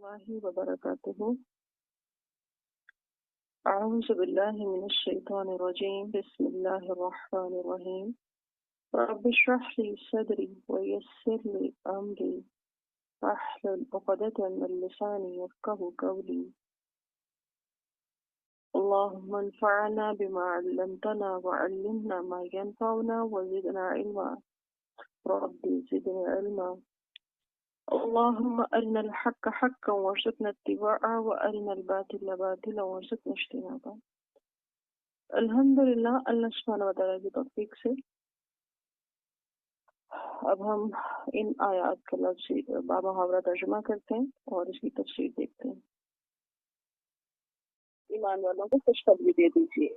الله وبركاته. أعوذ بالله من الشيطان الرجيم. بسم الله الرحمن الرحيم. رب اشرح لي صدري ويسر لي أمري واحلل عقدة من لساني يفقهوا قولي. اللهم انفعنا بما علمتنا وعلمنا ما ينفعنا وزدنا علما. ربي زدني علما. اللهم أرنا الحق حقا وارزقنا اتباعه وأرنا الباطل باطلا وارزقنا اجتنابه. الحمدللہ اللہ سبحانہ و تعالیٰ کی توفیق سے اب ہم ان آیات کا لفظی بامحاورہ ترجمہ کرتے ہیں اور اس کی تفسیر دیکھتے ہیں۔ ایمان والوں کو خوشخبری دے دیجیے۔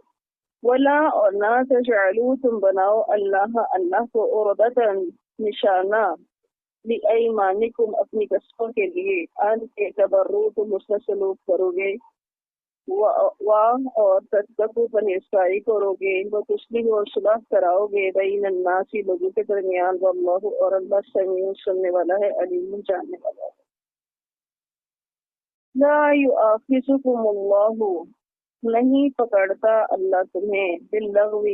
ولا اور نہ تجعلوا تم بناؤ اللہ کو عرضۃ نشانہ لایمانکم اپنی قسموں کے لیے ان کے تبرؤ تم اس میں سلوک کرو گے اور تتقوا پرہیزگاری کرو گے وتصلحوا اور صلح کراؤ گے بین الناس لوگوں کے درمیان واللہ اور اللہ سمیع سننے والا ہے علیم جاننے والا ہے۔ لا یؤاخذکم اللہ نہیں پکڑتا اللہ تمہیں باللغو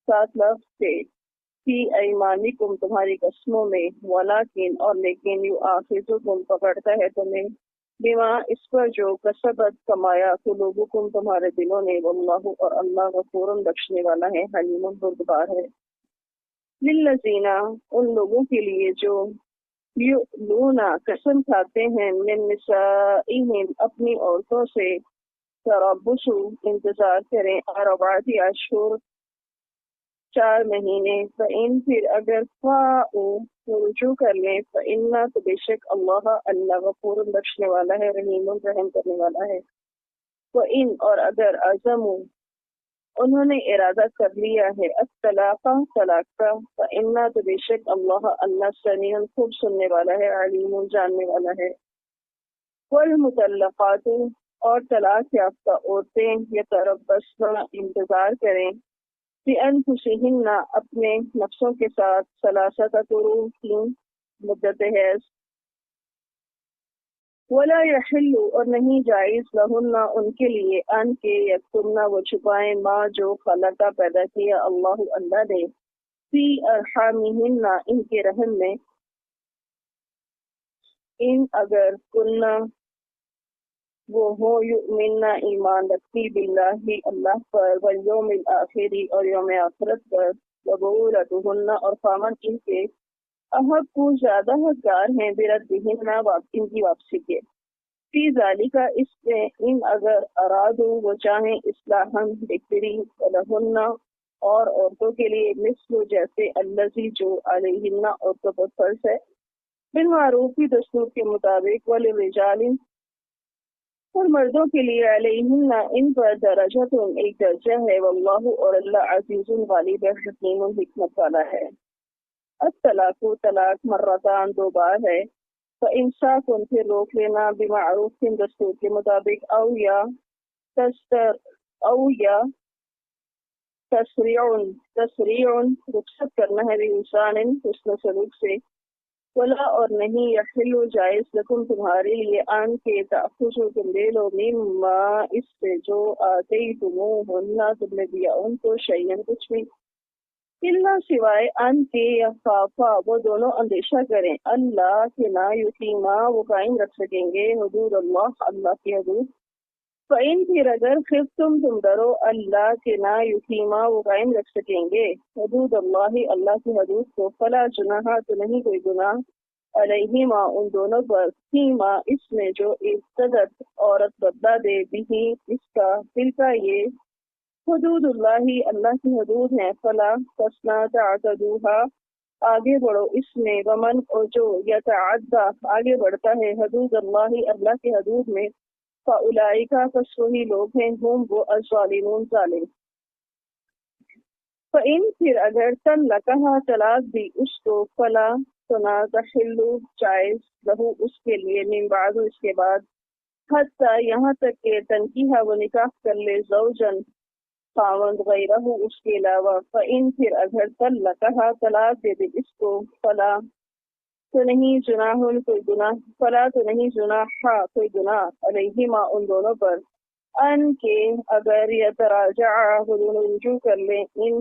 ساتھ لفظ سے فی ایمانکم تمہاری قسموں میں ولیکن اور لیکن یؤاخذکم پکڑتا ہے تمہیں بما اس پر جو کسبت کمایا قلوبکم تمہارے دلوں نے واللہ اور اللہ غفور بخشنے والا ہے حلیم بردبار ہے۔ للذین ان لوگوں کے لیے جو یؤلون قسم کھاتے ہیں من نسائہم اپنی عورتوں سے تربص انتظار کریں اربعۃ اشہر 4 مہینے فإن پھر اگر فاؤ رجوع کر لیں فإنا تو بے شک اللہ غفور بخشنے والا ہے رحیم رحم کرنے والا ہے۔ وإن اور اگر عزموا انہوں نے ارادہ کر لیا ہے الطلاق طلاق کا فإنا تو بے شک اللہ سمیع خوب سننے والا ہے علیم جاننے والا ہے۔ والمطلقات اور طلاق یافتہ عورتیں یتربصن انتظار کریں بأنفسہن اپنے نفسوں کے ساتھ ثلاثۃ قروء 3 مدت حیض۔ ولا یحل اور نہیں جائز لہن ان کے لیے ان کے یکتمن وہ چھپائیں ما جو خلقہ پیدا کیا اللہ نے فی ارحامہن ان کے رحم میں ان اگر کننا وہ ہو یؤمن ایمان رکھتی باللہ اللہ پر والیوم الآخری اور یوم آخرت پر وبعولتہن اور خامن ان کے احق کو زیادہ حقدار ہیں بردہن ان کی واپسی کے فی ذالک اس میں ان اگر ارادو وہ چاہیں اصلاحاً بہتری لہن اور عورتوں کے لیے مثل جیسے الذی جو علیہن عورتوں پر فرض ہے بالمعروف کی دستور کے مطابق وللرجال اور مردوں کے لیے علیہن ان پر درجۃ ایک درجہ ہے واللہ اور اللہ عزیز غالب حکیم حکمت والا ہے۔ الطلاق طلاق مرتان 2 بار ہے فإمساک پھر روک لینا بمعروف کی دستور کے مطابق او یا تسریع رخصت کرنا ہے بإحسان حسن سلوک سے۔ ولا اور نہیں یحل جائز لکم تمہارے لیے ان کے تأخذوا تم لے لو مما اس سے جو آتیتموہن تم نے دیا ان کو شیئن کچھ بھی الا سوائے ان کے یخافا وہ دونوں اندیشہ کریں اللہ کے نہ یقیما وہ قائم رکھ سکیں گے حدود اللہ کی حدود۔ فإن پھر اگر خفتم تم ڈرو اللہ کے نہ یقیما وہ قائم رکھ سکیں گے حدود اللہ کی حدود کو فلا جناح تو نہیں کوئی گناہ علیہما ان دونوں پر فیما اس میں جو ابتدت عورت بدلہ دے بھی اس کا دل کا یہ حدود اللہ کی حدود ہیں فلا فسنا تعتدوها آگے بڑھو اس میں ومن اور جو یتعدی آگے بڑھتا ہے حدود اللہ کی حدود میں فاولئک پس وہی لوگ ہیں ہم وہ الظالمون ظالم۔ فإن پھر اگر طلقها طلاق دی اس کو فلا سنا تحل جائز لہو اس کے لیے من بعد اس کے بعد حتی یہاں تک کہ تنکیہ وہ نکاح کر لے زوجن خاوند غیرہ اس کے علاوہ فإن پھر اگر طلقها طلاق دے دے اس کو فلا تو نہیں جناح کوئی گناہ، فلا تو نہیں جناح کوئی گناہ علیہما ان دونوں پر، ان کے اگر یتراجع وہ دونوں رجوع کر لیں، ان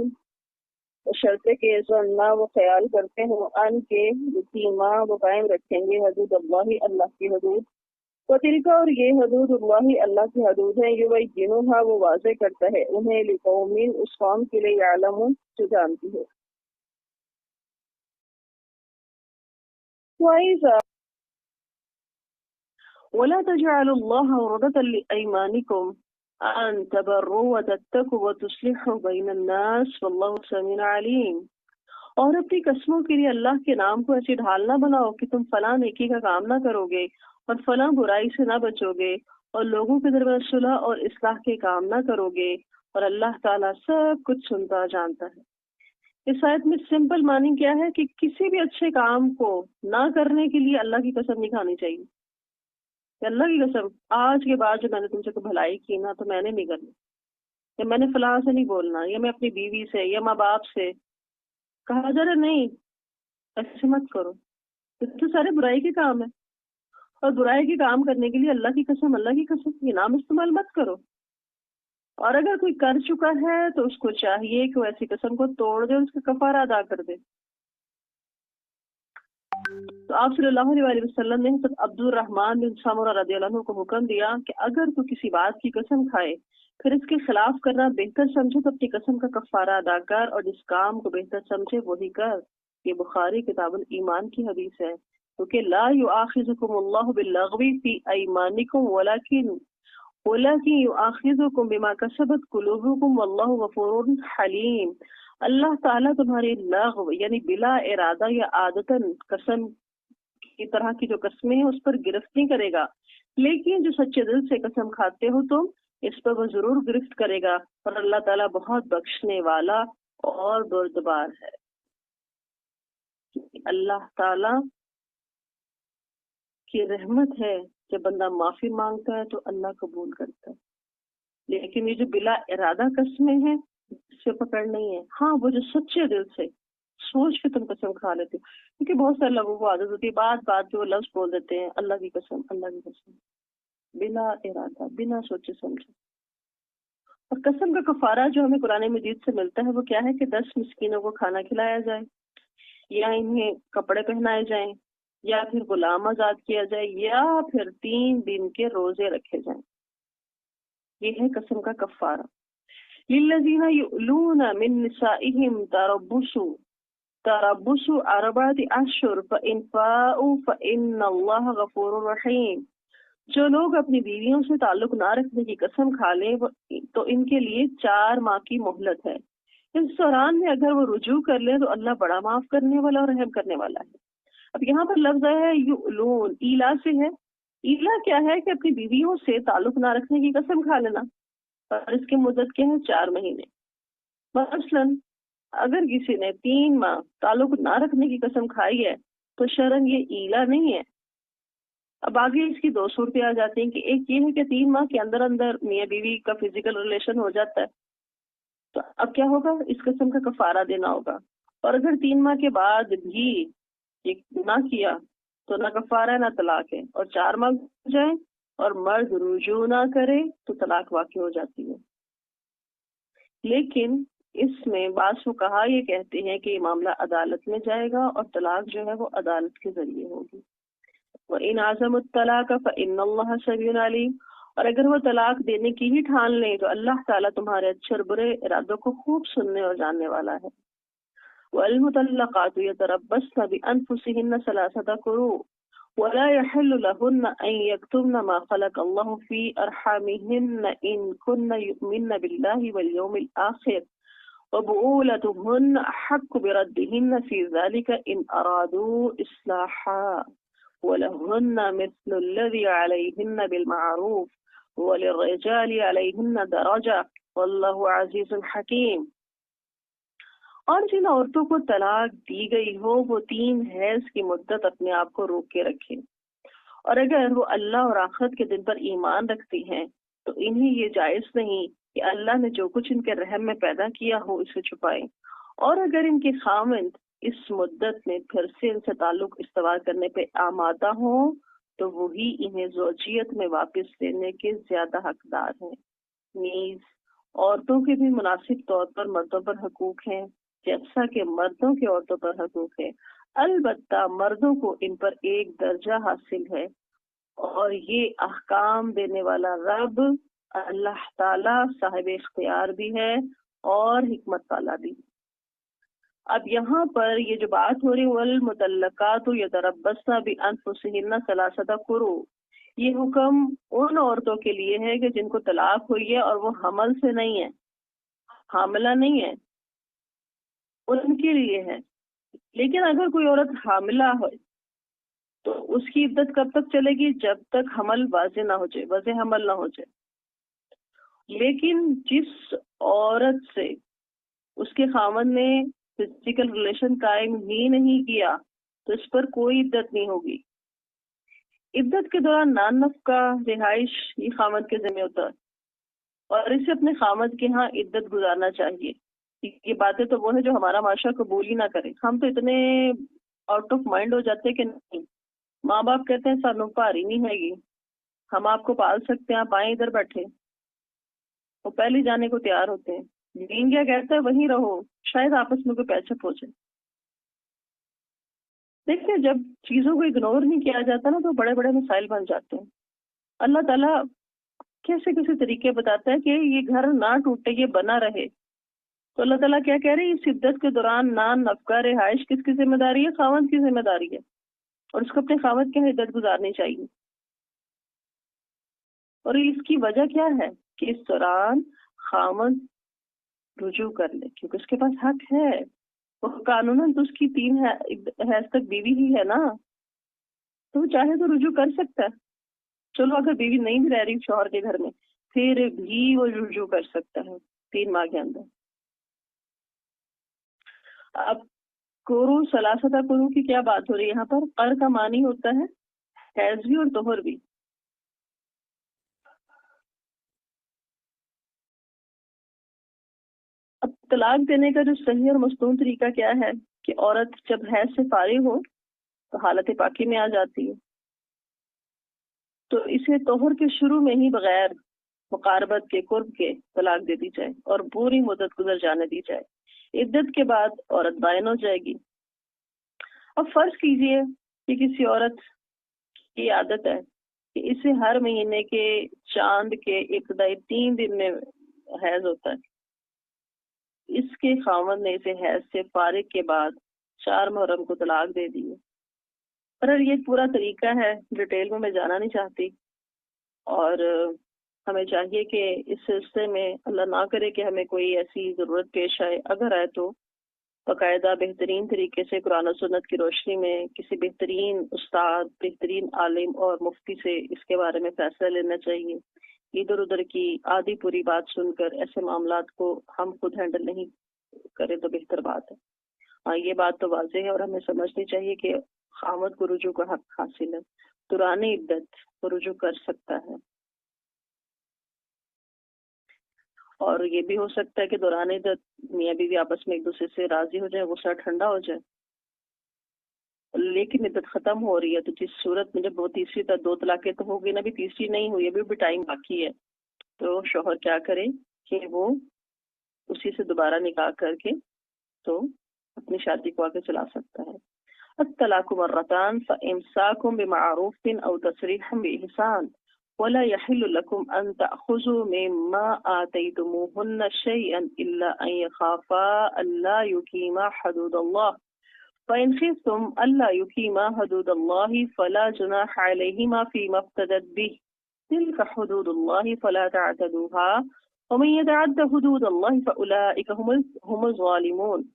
شرط کے ظننا وہ خیال کرتے ہوں، ان کے یقیما وہ قائم رکھیں گے حدود اللہ اللہ کی حدود، وتلک اور یہ حدود اللہ اللہ کی حدود ہیں، یبینھا وہ واضح کرتا ہے انہیں لقوم اس قوم کے لیے یعلمون جو جانتی ہے۔ وَإِذَا وَلَا تَجْعَلُوا اللَّهَ عُرْضَةً لِأَيْمَانِكُمْ أَن تَبَرُّوا وَتَتَّقُوا وَتُصْلِحُوا بَيْنَ النَّاسِ وَاللَّهُ سَمِيعٌ عَلِيمٌ، اور اپنی قسموں کے لیے اللہ کے نام کو ایسے ڈھال نہ بناؤ کہ تم فلاں نیکی کا کام نہ کرو گے اور فلاں برائی سے نہ بچو گے اور لوگوں کے درمیان صلح اور اصلاح کے کام نہ کرو گے، اور اللہ تعالیٰ سب کچھ سنتا جانتا ہے۔ اس آیت میں سمپل معنی کیا ہے کہ کسی بھی اچھے کام کو نہ کرنے کے لیے اللہ کی قسم نہیں کھانی چاہیے کہ اللہ کی قسم آج کے بعد جو میں نے تم سے کوئی بھلائی کی نا تو میں نے نہیں کرنی، یا میں نے فلاں سے نہیں بولنا، یا میں اپنی بیوی سے یا ماں باپ سے، کہا جا رہا نہیں ایسے مت کرو، تو سارے برائی کے کام ہے، اور برائی کے کام کرنے کے لیے اللہ کی قسم یہ نام استعمال مت کرو، اور اگر کوئی کر چکا ہے تو اس کو چاہیے کہ وہ ایسی قسم کو توڑ دے اور اس کا کفارہ ادا کر دے۔ تو آپ صلی اللہ علیہ وسلم نے حضرت عبد الرحمن بن سمرہ رضی اللہ عنہ کو حکم دیا کہ اگر تو کسی بات کی قسم کھائے پھر اس کے خلاف کرنا بہتر سمجھے تو اپنی قسم کا کفارہ ادا کر، اور جس کام کو بہتر سمجھے وہی کر۔ یہ بخاری کتاب الایمان کی حدیث ہے، کیونکہ لا یؤاخذکم اللہ باللغو فی ایمانکم ولکن یؤاخذکم بما کسبت قلوبکم واللہ غفور حلیم۔ اللہ تعالیٰ تمہاری لغو یعنی بلا ارادہ یا عادتاً قسم کی طرح کی جو قسمیں ہیں اس پر گرفت نہیں کرے گا، لیکن جو سچے دل سے قسم کھاتے ہو تم اس پر وہ ضرور گرفت کرے گا، اور اللہ تعالیٰ بہت بخشنے والا اور بردبار ہے۔ اللہ تعالیٰ کی رحمت ہے، جب بندہ معافی مانگتا ہے تو اللہ قبول کرتا ہے، لیکن یہ جو بلا ارادہ قسمیں ہیں اس سے پکڑ نہیں ہے۔ ہاں وہ جو سچے دل سے سوچ کے تم قسم کھا لیتے ہو، کیونکہ بہت سارے لوگوں کو عادت ہوتی ہے بات پہ وہ لفظ بول دیتے ہیں اللہ کی قسم بلا ارادہ بنا سوچے سمجھے۔ اور قسم کا کفارہ جو ہمیں قرآن مجید سے ملتا ہے وہ کیا ہے کہ 10 مسکینوں کو کھانا کھلایا جائے، یا انہیں کپڑے پہنائے جائیں، یا پھر غلام آزاد کیا جائے، یا پھر 3 دن کے روزے رکھے جائیں۔ یہ ہے قسم کا کفارہ۔ للذین یؤلون من نسائہم تربص 4 اشہر فإن فاؤوا فإن اللہ غفور رحیم۔ جو لوگ اپنی بیویوں سے تعلق نہ رکھنے کی قسم کھا لیں تو ان کے لیے 4 ماہ کی مہلت ہے، اس دوران میں اگر وہ رجوع کر لیں تو اللہ بڑا معاف کرنے والا اور رحم کرنے والا ہے۔ اب یہاں پر لفظ ہے یؤلون، ایلا سے ہے۔ ایلا کیا ہے کہ اپنی بیویوں سے تعلق نہ رکھنے کی قسم کھا لینا، اور اس کی مدت کیا ہے 4 مہینے۔ مثلاً اگر کسی نے 3 ماہ تعلق نہ رکھنے کی قسم کھائی ہے تو شرعاً یہ ایلا نہیں ہے۔ اب آگے اس کی 2 صورتیں آ جاتی ہیں کہ ایک یہ ہے کہ 3 ماہ کے اندر اندر میاں بیوی کا فزیکل ریلیشن ہو جاتا ہے، تو اب کیا ہوگا، اس قسم کا کفارہ دینا ہوگا، اور اگر 3 ماہ کے بعد بھی یہ نہ کیا تو نہ کفارہ ہے نہ طلاق ہے، اور 4 ماہ ہو جائیں اور مرد رجوع نہ کرے تو طلاق واقع ہو جاتی ہے۔ لیکن اس میں بعض فقہا یہ کہتے ہیں کہ یہ معاملہ عدالت میں جائے گا اور طلاق جو ہے وہ عدالت کے ذریعے ہوگی۔ وَإِنْ عَزَمُوا الطَّلَاقَ فَإِنَّ اللَّهَ سَمِيعٌ عَلِيمٌ، اور اگر وہ طلاق دینے کی ہی ٹھان لیں تو اللہ تعالیٰ تمہارے اچھے اور برے ارادوں کو خوب سننے اور جاننے والا ہے۔ وَالْمُطَلَّقَاتُ يَتَرَبَّصْنَ بِأَنفُسِهِنَّ 3 قُرُوءٍ وَلَا يَحِلُّ لَهُنَّ أَن يَكْتُمْنَ مَا خَلَقَ اللَّهُ فِي أَرْحَامِهِنَّ إِن كُنَّ يُؤْمِنَّ بِاللَّهِ وَالْيَوْمِ الْآخِرِ وَبُعُولَتُهُنَّ أَحَقُّ بِرَدِّهِنَّ فِي ذَلِكَ إِنْ أَرَادُوا إِصْلَاحًا وَلَهُنَّ مِثْلُ الَّذِي عَلَيْهِنَّ بِالْمَعْرُوفِ وَلِلرِّجَالِ عَلَيْهِنَّ دَرَجَةٌ وَاللَّهُ عَزِيزٌ حَكِيمٌ۔ اور جن عورتوں کو طلاق دی گئی ہو وہ 3 حیض کی مدت اپنے آپ کو روک کے رکھیں، اور اگر وہ اللہ اور آخرت کے دن پر ایمان رکھتی ہیں تو انہیں یہ جائز نہیں کہ اللہ نے جو کچھ ان کے رحم میں پیدا کیا ہو اسے چھپائیں، اور اگر ان کے خاوند اس مدت میں پھر سے ان سے تعلق استوار کرنے پہ آمادہ ہوں تو وہی انہیں زوجیت میں واپس لینے کے زیادہ حقدار ہیں۔ نیز عورتوں کے بھی مناسب طور پر مردوں پر حقوق ہیں، جیسا کہ مردوں کے عورتوں پر حقوق ہے، البتہ مردوں کو ان پر ایک درجہ حاصل ہے، اور یہ احکام دینے والا رب اللہ تعالی صاحب اختیار بھی ہے اور حکمت والا بھی۔ اب یہاں پر یہ جو بات ہو رہی والمطلقات یتربصن بانفسہن ثلاثۃ قروء، یہ حکم ان عورتوں کے لیے ہے کہ جن کو طلاق ہوئی ہے اور وہ حمل سے نہیں ہے، حاملہ نہیں ہے، ان کے لیے ہے۔ لیکن اگر کوئی عورت حاملہ ہو تو اس کی عدت کب تک چلے گی؟ جب تک حمل واضح نہ ہو جائے، واضح حمل نہ ہو جائے۔ لیکن جس عورت سے اس کے خاوند نے فزیکل ریلیشن قائم ہی نہیں کیا تو اس پر کوئی عدت نہیں ہوگی۔ عدت کے دوران نان نفقہ رہائش یہ خاوند کے ذمہ ہوتا ہے، اور اسے اپنے خاوند کے ہاں عدت گزارنا چاہیے۔ یہ باتیں تو وہ ہیں جو ہمارا معاشرہ قبول ہی نہ کرے۔ ہم تو اتنے آؤٹ آف مائنڈ ہو جاتے ہیں کہ نہیں، ماں باپ کہتے ہیں سانو بھاری نہیں ہے گی، ہم آپ کو پال سکتے ہیں، آپ آئیں ادھر بیٹھے، وہ پہلے جانے کو تیار ہوتے ہیں۔ دین کیا کہتا ہے وہیں رہو، شاید آپس میں کوئی پیچ ہو جائے۔ دیکھتے ہیں جب چیزوں کو اگنور نہیں کیا جاتا نا تو بڑے بڑے مسائل بن جاتے ہیں۔ اللہ تعالیٰ کیسے کیسے طریقے بتاتا ہے کہ یہ گھر نہ ٹوٹے، یہ بنا رہے۔ تو اللہ تعالیٰ کیا کہہ رہے ہیں، اس عدت کے دوران نان نفقہ رہائش کس کی ذمہ داری ہے؟ خاوند کی ذمہ داری ہے، اور اس کو اپنے خاوند کی عدت گزارنی چاہیے۔ اور اس کی وجہ کیا ہے کہ اس دوران خاوند رجوع کر لے، کیونکہ اس کے پاس حق ہے، وہ قانوناً تو اس کی 3 حیض تک بیوی ہی ہے نا، تو وہ چاہے تو رجوع کر سکتا ہے۔ چلو اگر بیوی نہیں بھی رہ رہی شوہر کے گھر میں پھر بھی وہ رجوع کر سکتا ہے 3 ماہ کے اندر۔ اب قروء ثلاثۃ قروء کی کیا بات ہو رہی ہے یہاں پر؟ قر کا معنی ہوتا ہے حیض بھی اور طہر بھی۔ اب طلاق دینے کا جو صحیح اور مستون طریقہ کیا ہے کہ عورت جب حیض سے فارغ ہو تو حالت پاکی میں آ جاتی ہے، تو اسے طہر کے شروع میں ہی بغیر مقاربت کے قرب کے طلاق دے دی جائے اور پوری مدت گزر جانے دی جائے۔ عدت کے بعد عورت بائن ہو جائے گی۔ اب فرض کیجئے کہ کسی عورت کی عادت ہے کہ اسے ہر مہینے کے چاند کے ابتدائی 3 دن میں حیض ہوتا ہے، اس کے خاوند نے اسے حیض سے فارغ کے بعد 4 محرم کو طلاق دے دی ہے۔ پر یہ پورا طریقہ ہے، ڈیٹیل میں جانا نہیں چاہتی، اور ہمیں چاہیے کہ اس سلسلے میں اللہ نہ کرے کہ ہمیں کوئی ایسی ضرورت پیش آئے، اگر آئے تو باقاعدہ بہترین طریقے سے قرآن و سنت کی روشنی میں کسی بہترین استاد، بہترین عالم اور مفتی سے اس کے بارے میں فیصلہ لینا چاہیے۔ ادھر ادھر کی آدھی پوری بات سن کر ایسے معاملات کو ہم خود ہینڈل نہیں کریں تو بہتر بات ہے۔ ہاں یہ بات تو واضح ہے اور ہمیں سمجھنی چاہیے کہ خاوند کو رجوع کا حق حاصل ہے، دوران عدت وہ رجوع کر سکتا ہے، اور یہ بھی ہو سکتا ہے کہ دوران عدت میاں بیوی آپس میں ایک دوسرے سے راضی ہو جائے، غصہ ٹھنڈا ہو جائے، لیکن عدت ختم ہو رہی ہے تو جس صورت میں جب وہ تیسری 2 طلاقیں تو ہوگی نا، بھی تیسری نہیں ہوئی، ابھی بھی ٹائم باقی ہے، تو شوہر کیا کرے کہ وہ اسی سے دوبارہ نکاح کر کے تو اپنی شادی کو آگے چلا سکتا ہے۔ الطلاق مرتان فامساک بمعروف او تسریح باحسان ولا يحل لكم ان تاخذوا مما آتيتموهن شيئا الا ان يخافا الا يقيما حدود الله فإن خفتم ألا يقيما حدود الله فلا جناح عليهما فيما افتدت به تلك حدود الله فلا تعتدوها ومن يتعد حدود الله فأولئك هم الظالمون۔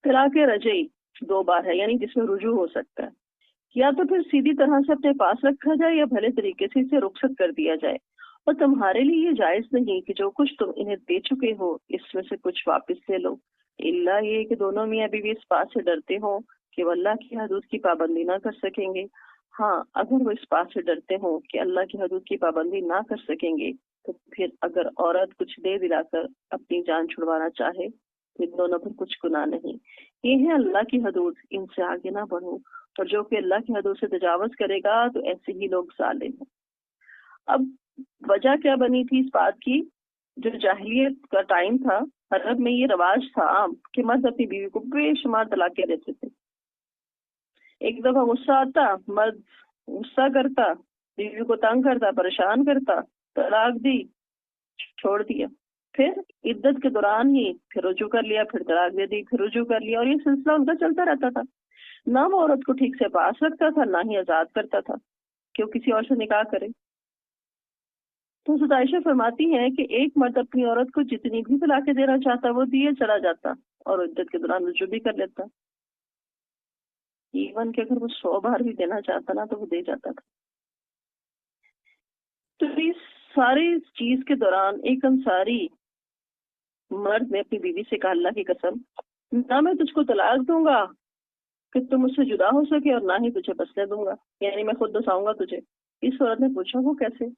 طلاق رجعی 2 بار ہے، یعنی جس میں رجوع ہو سکتا ہے، یا تو پھر سیدھی طرح سے اپنے پاس رکھا جائے یا بھلے طریقے سے اسے رخصت کر دیا جائے، اور تمہارے لیے یہ جائز نہیں کہ جو کچھ تم انہیں دے چکے ہو اس میں سے کچھ واپس لے لو، الا یہ کہ دونوں میاں بیوی اس بات سے ڈرتے ہوں کہ وہ اللہ کی حدود کی پابندی نہ کر سکیں گے۔ ہاں اگر وہ اس بات سے ڈرتے ہوں کہ اللہ کی حدود کی پابندی نہ کر سکیں گے تو پھر اگر عورت کچھ دے دلا کر اپنی جان چھڑوانا چاہے ان دونوں پر کچھ گناہ نہیں. یہ ہے اللہ کی حدود، ان سے آگے نہ بڑھو، اور جو کہ اللہ کی حدود سے تجاوز کرے گا تو ایسے ہی لوگ ظالم ہیں. اب وجہ کیا بنی تھی اس بات کی؟ جو جاہلیت کا ٹائم تھا، عرب میں یہ رواج تھا عام کہ مرد اپنی بیوی کو بے شمار طلاقیں دیتے تھے. ایک دفعہ غصہ آتا، مرد غصہ کرتا، بیوی کو تنگ کرتا، پریشان کرتا، طلاق دی، چھوڑ دیا. پھر عدت کے دوران ہی پھر رجوع کر لیا، پھر طلاق دے دی، پھر رجوع کر لیا، اور یہ سلسلہ ان کا چلتا رہتا تھا. نہ وہ عورت کو ٹھیک سے پاس رکھتا تھا، نہ ہی آزاد کرتا تھا کہ وہ کسی اور سے نکاح کرے. تو حضرت عائشہ فرماتی ہیں کہ ایک مرد اپنی عورت کو جتنی بھی طلاقیں دینا چاہتا وہ دیے چلا جاتا، اور عدت کے دوران رجوع بھی کر لیتا. ایون کہ اگر وہ 100 بار بھی دینا چاہتا نا تو وہ دے جاتا تھا. تو اس ساری چیز کے دوران ایک انصاری مرد نے اپنی بیوی سے کہا، اللہ کی قسم، نہ میں تجھ کو طلاق دوں گا کہ تم مجھ سے جدا ہو سکے، اور نہ ہی تجھے بسنے دوں گا، یعنی میں خود بساؤں گا تجھے. اس عورت نے پوچھا وہ کیسے؟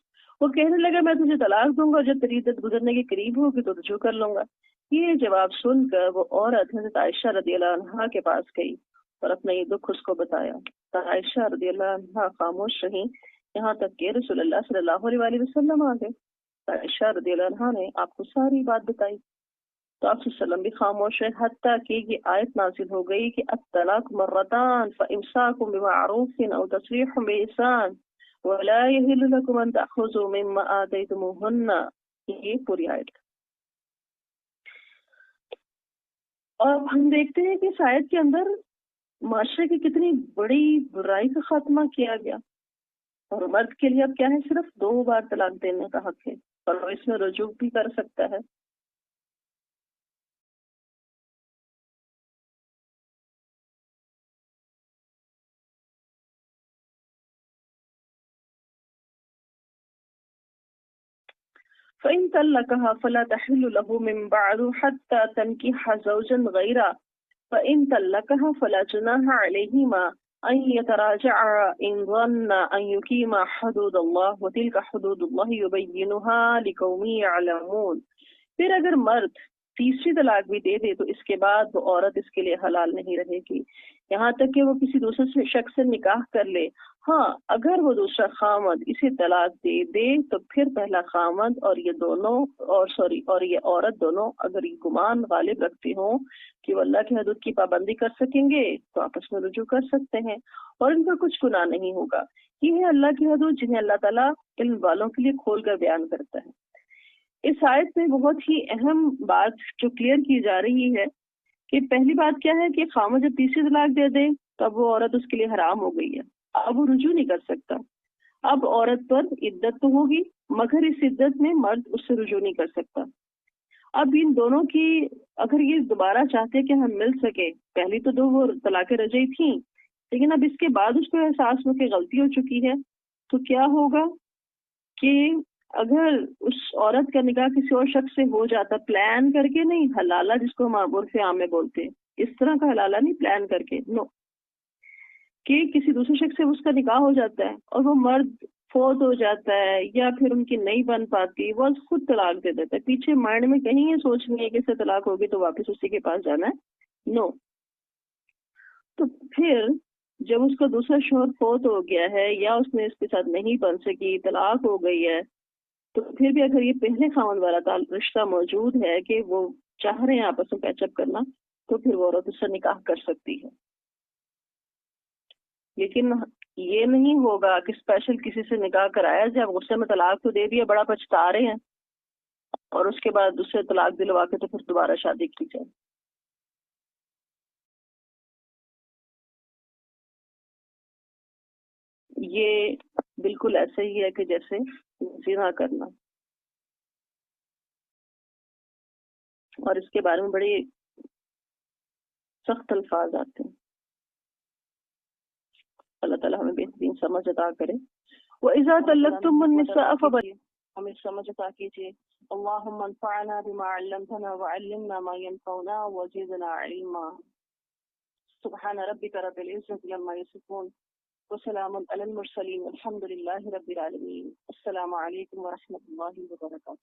وہ کہنے لگا میں تجھے طلاق دوں گا، جب تیری عدت گزرنے کے قریب ہوگی تو رجوع کر لوں گا. یہ جواب سن کر وہ عورت حضرت عائشہ رضی اللہ عنہا کے پاس گئی اور اپنا یہ دکھ اس کو بتایا. تو عائشہ رضی اللہ عنہا خاموش رہیں یہاں تک کہ رسول اللہ صلی اللہ علیہ وآلہ وسلم آ گئے. عائشہ رضی اللہ عنہا نے آپ کو ساری بات بتائی تو آپ صلی اللہ علیہ وسلم بھی خاموش رہے، حتیٰ کہ یہ آیت نازل ہو گئی کہ الطلاق مرتان فامساک بمعروف او تسریح باحسان ولا يحل لكم ان تاخذوا مما آتيتموهن. یہ پوری آیت. اور ہم دیکھتے ہیں کہ اس آیت کے اندر معاشرے کی کتنی بڑی برائی کا خاتمہ کیا گیا. اور مرد کے لیے اب کیا ہے؟ صرف 2 بار طلاق دینے کا حق ہے، اور وہ اس میں رجوع بھی کر سکتا ہے. فإن طلقها فلا تحل له من بعد حتى تنكح زوجا غيره فإن طلقها فلا جناح عليهما أن يتراجعا إن ظن أن يقيما حدود الله وتلك حدود الله يبينها لقوم يعلمون. پھر اگر مرد تیسری طلاق بھی دے دے تو اس کے بعد وہ عورت اس کے لیے حلال نہیں رہے گی یہاں تک کہ وہ کسی دوسرے شخص سے نکاح کر لے. ہاں اگر وہ دوسرا خامد اسے طلاق دے دے تو پھر پہلا خامد اور یہ عورت دونوں اگر یہ گمان غالب رکھتے ہوں کہ وہ اللہ کی حدود کی پابندی کر سکیں گے تو آپس میں رجوع کر سکتے ہیں، اور ان کا کچھ گناہ نہیں ہوگا. یہ ہے اللہ کی حدود جنہیں اللہ تعالیٰ علم والوں کے لیے کھول کر بیان کرتا ہے. اس آیت میں بہت ہی اہم بات جو کلیئر کی جا رہی ہے کہ پہلی بات کیا ہے کہ خامد جب تیسری طلاق دے دے تب وہ عورت اس کے لیے حرام ہو گئی ہے، اب وہ رجوع نہیں کر سکتا. اب عورت پر عدت تو ہوگی مگر اس عدت میں مرد اس سے رجوع نہیں کر سکتا. اب ان دونوں کی اگر یہ دوبارہ چاہتے کہ ہم مل سکے، پہلی تو 2 وہ طلاقیں رجعی تھیں، لیکن اب اس کے بعد اس کو احساس ہو کہ غلطی ہو چکی ہے، تو کیا ہوگا کہ اگر اس عورت کا نکاح کسی اور شخص سے ہو جاتا، پلان کر کے نہیں، حلالہ جس کو ہم عرف عام میں بولتے ہیں، اس طرح کا حلالہ نہیں، پلان کر کے، نو، کہ کسی دوسرے شخص سے اس کا نکاح ہو جاتا ہے اور وہ مرد فوت ہو جاتا ہے یا پھر ان کی نہیں بن پاتی، وہ خود طلاق دے دیتا ہے، پیچھے مائنڈ میں کہیں یہ سوچ نہیں ہے کہ اس سے طلاق ہوگی تو واپس اسی کے پاس جانا ہے، نو. تو پھر جب اس کا دوسرا شوہر فوت ہو گیا ہے یا اس نے اس کے ساتھ نہیں بن سکی، طلاق ہو گئی ہے، تو پھر بھی اگر یہ پہلے خاوند والا رشتہ موجود ہے کہ وہ چاہ رہے ہیں آپس میں پیچ اپ کرنا، تو پھر وہ عورت اس سے نکاح کر سکتی ہے. لیکن یہ نہیں ہوگا کہ اسپیشل کسی سے نکاح کرایا جائے، غصے میں طلاق تو دے دیا، بڑا پچھتا رہے ہیں، اور اس کے بعد دوسرے طلاق دلوا کے تو پھر دوبارہ شادی کی جائے. یہ بالکل ایسے ہی ہے کہ جیسے زنا کرنا، اور اس کے بارے میں بڑے سخت الفاظ آتے ہیں. اللہ تعالیٰ ہمیں بہترین سمجھ عطا کرے. وَإِذَا طَلَّقْتُمُ النِّسَاءَ ہمیں سمجھ عطا کیجیے. اللهم انفعنا بما علمتنا وعلمنا ما ينفعنا وزدنا علما. سبحان ربك رب العزة عما يصفون وسلام على المرسلين والحمد لله رب العالمين. السلام علیکم ورحمۃ اللہ وبرکاتہ.